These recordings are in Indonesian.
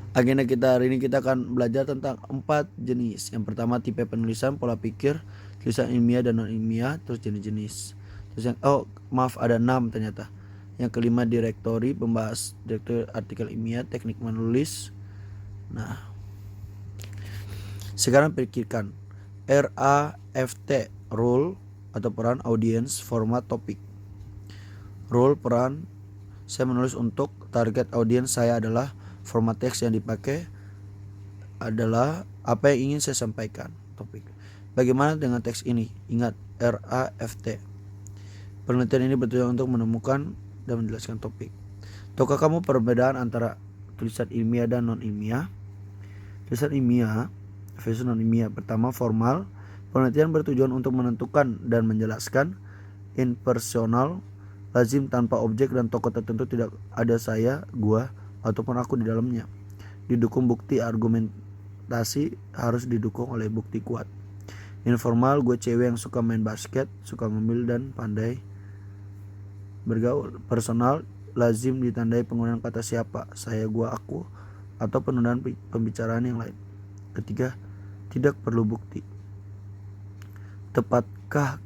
Agenda kita hari ini kita akan belajar tentang 4 jenis. Yang pertama tipe penulisan, pola pikir, tulisan ilmiah dan non ilmiah, terus jenis-jenis. Terus yang ada 6 ternyata. Yang kelima direktori, membahas direktur artikel ilmiah, teknik menulis. Nah, sekarang pikirkan RAFT, role atau peran, audience, format, topik. Role, peran, saya menulis untuk target audiens saya adalah, format teks yang dipakai adalah apa yang ingin saya sampaikan, topik. Bagaimana dengan teks ini? Ingat RAFT. Penelitian ini bertujuan untuk menemukan dan menjelaskan topik. Tahukah kamu perbedaan antara tulisan ilmiah dan non ilmiah? Tulisan ilmiah versus non ilmiah. Pertama, formal. Penelitian bertujuan untuk menentukan dan menjelaskan. Impersonal, lazim tanpa objek dan tokoh tertentu, tidak ada saya, gua, ataupun aku di dalamnya. Didukung bukti, argumentasi harus didukung oleh bukti kuat. Informal, gue cewek yang suka main basket, suka ngemil dan pandai bergaul. Personal, lazim ditandai penggunaan kata siapa, saya, gua, aku, atau penundaan pembicaraan yang lain. Ketiga, tidak perlu bukti. Tepatkah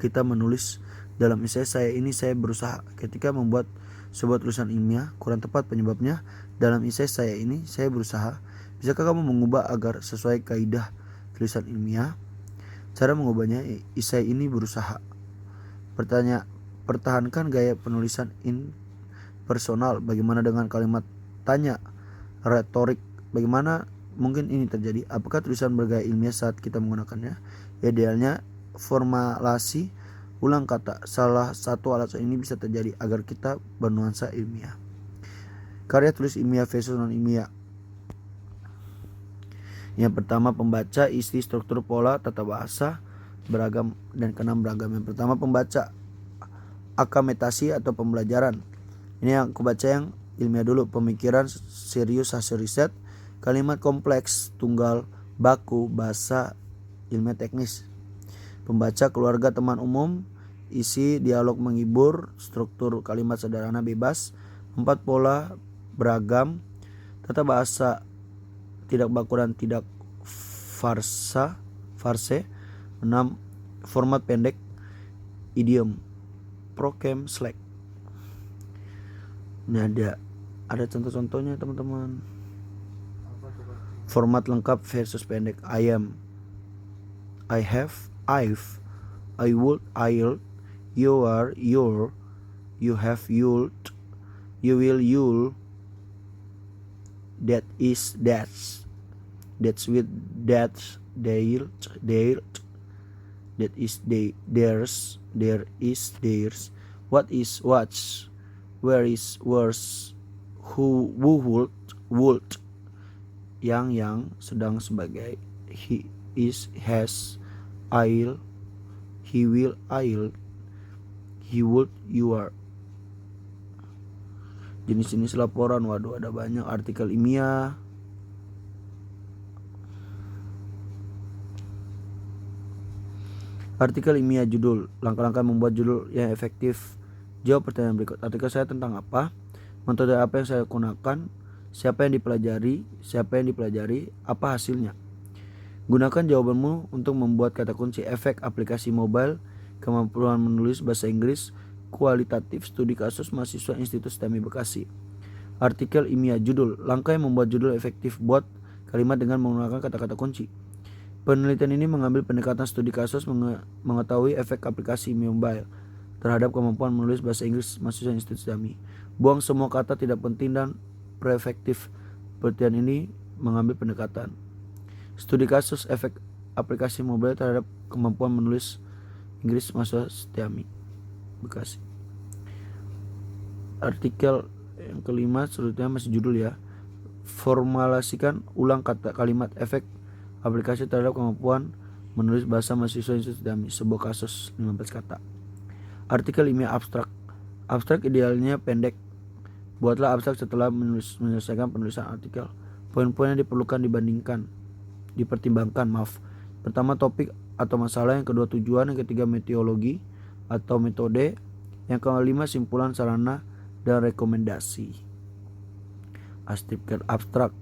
kita menulis dalam essay saya ini saya berusaha ketika membuat sebuah tulisan ilmiah? Kurang tepat penyebabnya. Dalam essay saya ini saya berusaha. Bisakah kamu mengubah agar sesuai kaidah tulisan ilmiah? Cara mengubahnya, essay ini berusaha. Pertahankan gaya penulisan impersonal. Bagaimana dengan kalimat tanya, retorik? Bagaimana mungkin ini terjadi? Apakah tulisan bergaya ilmiah saat kita menggunakannya? Idealnya formulasi ulang kata. Salah satu alasan ini bisa terjadi agar kita bernuansa ilmiah. Karya tulis ilmiah versus non ilmiah. Yang pertama pembaca, isi, struktur, pola, tata bahasa, beragam dan keenam beragam. Yang pertama pembaca, akametasi atau pembelajaran. Ini yang aku baca yang ilmiah dulu. Pemikiran serius hasil riset, kalimat kompleks, tunggal, baku, bahasa ilmiah teknis. Pembaca keluarga teman umum, isi dialog menghibur, struktur kalimat sederhana bebas. 4 pola beragam, tata bahasa tidak baku dan tidak farse. 6 format pendek, idiom, prokem, slack. Ini ada contoh-contohnya teman-teman. Format lengkap versus pendek. I am, I have, I've, I would, I'll, you are, your, you have, you'll, you will, you'll, that is, that's with, that's, their, that is, theirs, there is, theirs, what is, what's, where is, where's, who would, yang, sedang, sebagai, he is, has, I'll, he will, I'll, he would, you are. Jenis-jenis laporan, waduh ada banyak. Artikel ilmiah, artikel ilmiah judul, langkah-langkah membuat judul yang efektif. Jawab pertanyaan berikut. Artikel saya tentang apa? Metode apa yang saya gunakan? Siapa yang dipelajari? Apa hasilnya? Gunakan jawabanmu untuk membuat kata kunci. Efek aplikasi mobile, kemampuan menulis bahasa Inggris, kualitatif, studi kasus mahasiswa Institut STEMI Bekasi. Artikel ilmiah judul, langkah yang membuat judul efektif. Buat kalimat dengan menggunakan kata-kata kunci. Penelitian ini mengambil pendekatan studi kasus mengetahui efek aplikasi mobile terhadap kemampuan menulis bahasa Inggris mahasiswa Institut STEMI. Buang semua kata tidak penting dan preefektif. Penelitian ini mengambil pendekatan studi kasus efek aplikasi mobile terhadap kemampuan menulis Inggris mahasiswa STEMI Bekasi. Artikel yang kelima, sebetulnya masih judul ya. Formulasikan ulang kata kalimat efek aplikasi terhadap kemampuan menulis bahasa mahasiswa Institut STEMI, sebuah kasus 15 kata. Artikel ilmiah abstrak. Abstrak idealnya pendek. Buatlah abstrak setelah menyelesaikan penulisan artikel. Poin-poin yang dipertimbangkan. Pertama, topik atau masalah. Yang kedua, tujuan. Yang ketiga, metodologi atau metode. Yang kelima, simpulan, sarana dan rekomendasi. Artikel abstrak.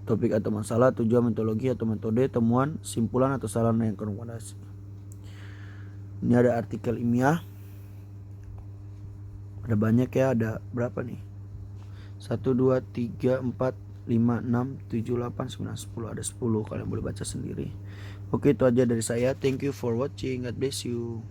topik atau masalah, tujuan, metodologi atau metode, temuan, simpulan atau sarana yang rekomendasi. Ini ada artikel ilmiah. Ada banyak ya, ada berapa nih? 1, 2, 3, 4, 5, 6, 7, 8, 9, 10. Ada 10, kalian boleh baca sendiri. Oke, itu aja dari saya. Thank you for watching. God bless you.